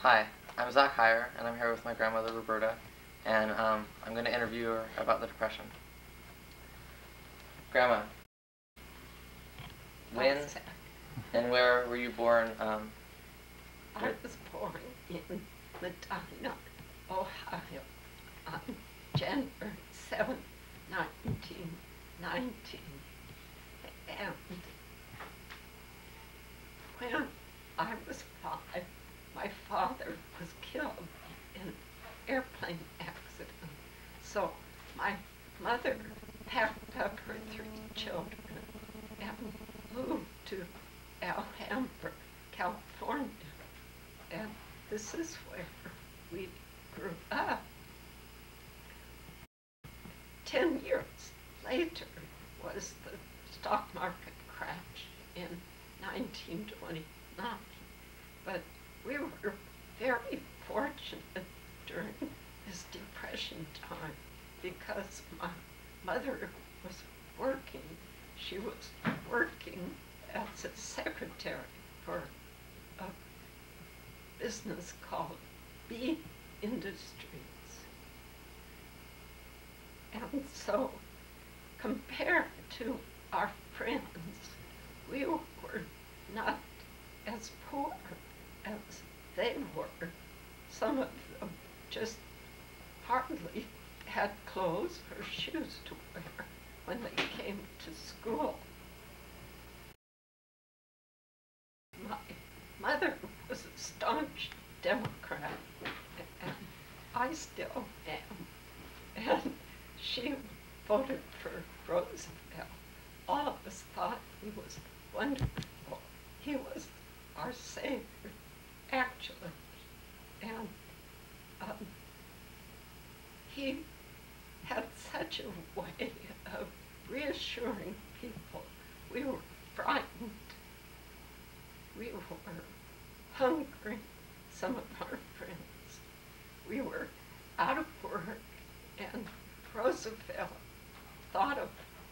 Hi, I'm Zac Heyer, and I'm here with my grandmother, Roberta, and I'm going to interview her about the Depression. Grandma, when and where were you born? I was born in Medina, Ohio, on January 7, 1919. And when I was 5, my father was killed in an airplane accident. So my mother packed up her 3 children and moved to Alhambra, California. And this is where we grew up. 10 years later was the stock market crash in 1929. But we were very fortunate during this Depression time because my mother was working. She was working as a secretary for a business called B Industries. And so, compared to our friends, we were not as poor as they were. Some of them just hardly had clothes or shoes to wear when they came to school. My mother was a staunch Democrat, and I still am. And she voted for Roosevelt. All of us thought he was wonderful. He was our savior, actually. And he had such a way of reassuring people. We were frightened. We were hungry, some of our friends. We were out of work, and Roosevelt thought of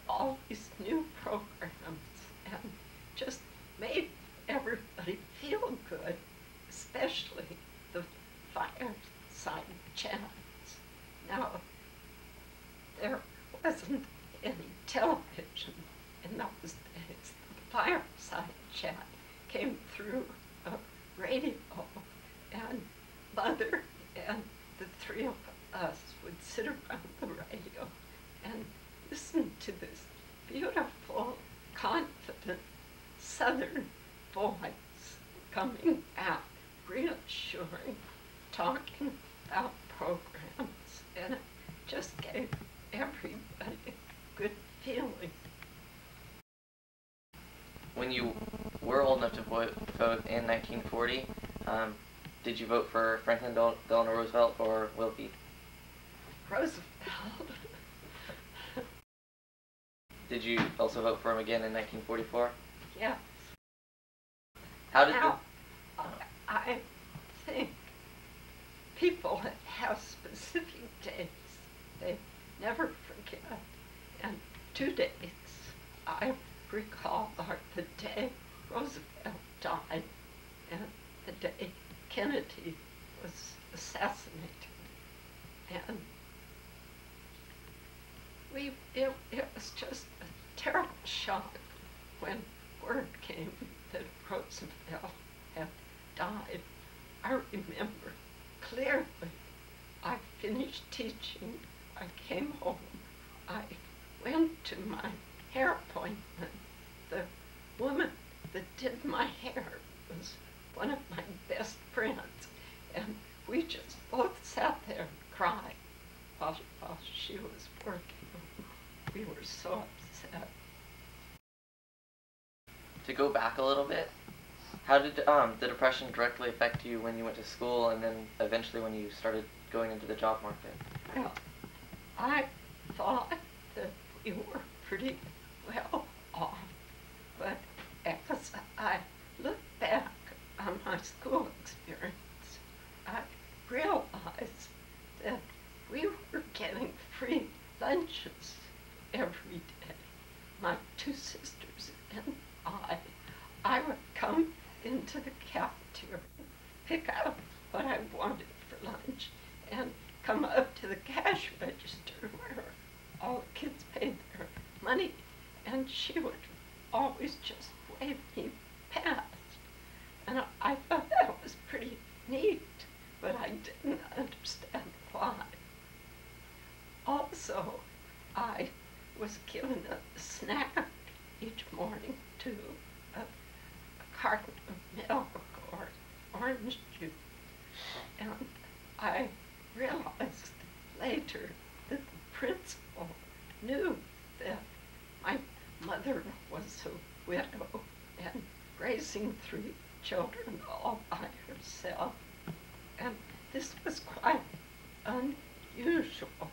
all these new programs and just made everybody feel good, especially the fireside chats. Now, there wasn't any television in those days. The fireside chat came through a radio, and Mother and the 3 of us would sit around the radio and listen to this beautiful, confident Southern voice coming out, reassuring, talking about programs, and it just gave everybody a good feeling. When you were old enough to vote in 1940, did you vote for Franklin Delano Roosevelt or Wilkie? Roosevelt. Did you also vote for him again in 1944? Yes. How did now, I think people have specific dates they never forget. And 2 days I recall are the day Roosevelt died and the day Kennedy was assassinated. And it was just a terrible shock when word came that Roosevelt had died. I remember clearly. I finished teaching, I came home, I went to my hair appointment. The woman that did my hair was one of my best friends, and we just both sat there and cried while she was working. We were so upset. To go back a little bit, how did the Depression directly affect you when you went to school and then eventually when you started going into the job market? Well, I thought that we were pretty well off, but as I look back on my school experience, I realized that we were getting free lunches every day. My 2 sisters and I would come into the cafeteria, pick out what I wanted for lunch and come up to the cash register where all the kids paid their money, and she would always just wave me past. And I thought that was pretty neat, but I didn't understand why. Also, I was given a snack each morning too, a carton of milk or orange juice. And I realized later that the principal knew that my mother was a widow and raising 3 children all by herself. And this was quite unusual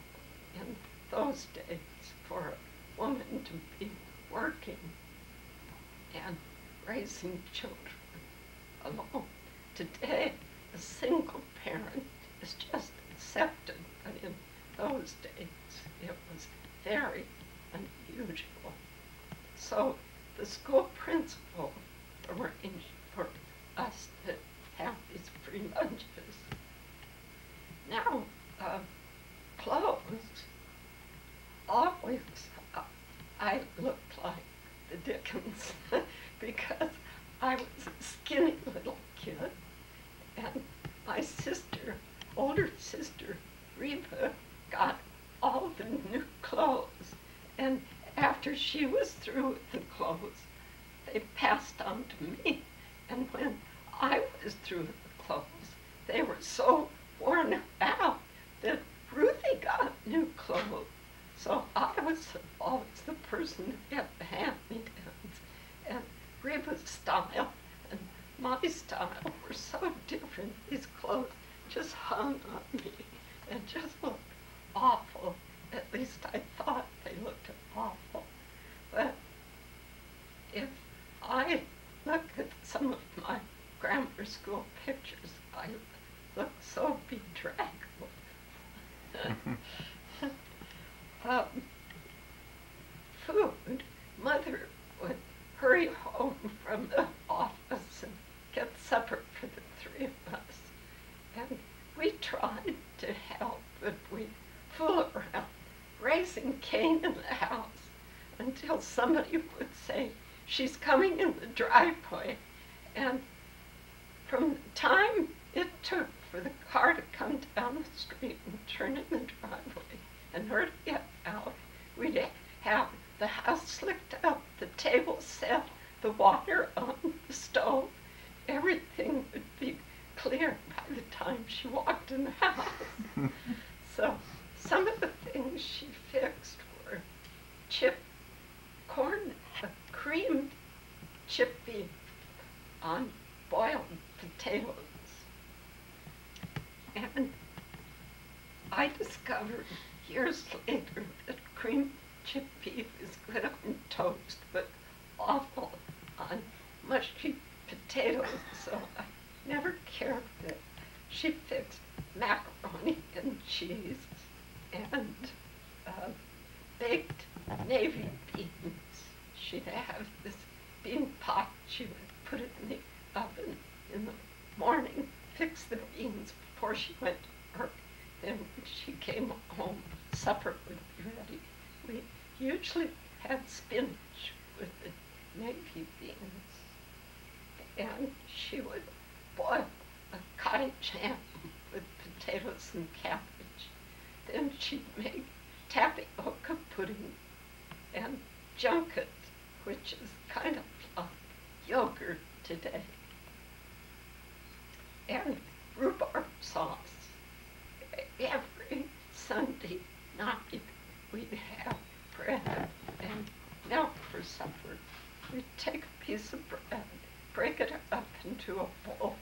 in those days for a woman to be working and raising children alone. Today, a single parent is just accepted, but in those days, it was very unusual. So the school principal arranged for us to have these free lunches. Now, clothes, always I looked like the Dickens because I was a skinny little kid, and my sister, older sister, Reba, got all the new clothes, and after she was through with the clothes, they passed on to me, and when I was through with the clothes, they were so worn out that Ruthie got new clothes. So I was always the person to get the hand-me-downs. And Reba's style and my style were so different. These clothes just hung on me and just looked awful. At least I thought they looked awful. But if I look at some of my grammar school pictures, I look so bedraggled. Food, Mother would hurry home from the office and get supper for the 3 of us. And we tried to help, but we fool around, raising Cain in the house until somebody would say, "She's coming in the driveway." And from the time it took for the car to come down the street and turn in the driveway and her to get out, we'd have the house slicked up, the table set, the water on the stove. Everything would be clear by the time she walked in the house. So some of the things she fixed were creamed chip beef on boiled potatoes. And I discovered years later that creamed chip beef is good on toast, but awful on mushy potatoes, so I never cared that. She fixed macaroni and cheese and baked navy beans. She'd have this bean pot, she would put it in the oven in the morning, fix the beans before she went to work. Then when she came home, supper would be ready. We usually had spinach with the navy beans. And she would boil a cottage ham with potatoes and cabbage. Then she'd make tapioca pudding and junket, which is kind of like yogurt today, and rhubarb sauce. Every Sunday night we'd have bread and milk for supper. We'd take a piece of bread, break it up into a bowl,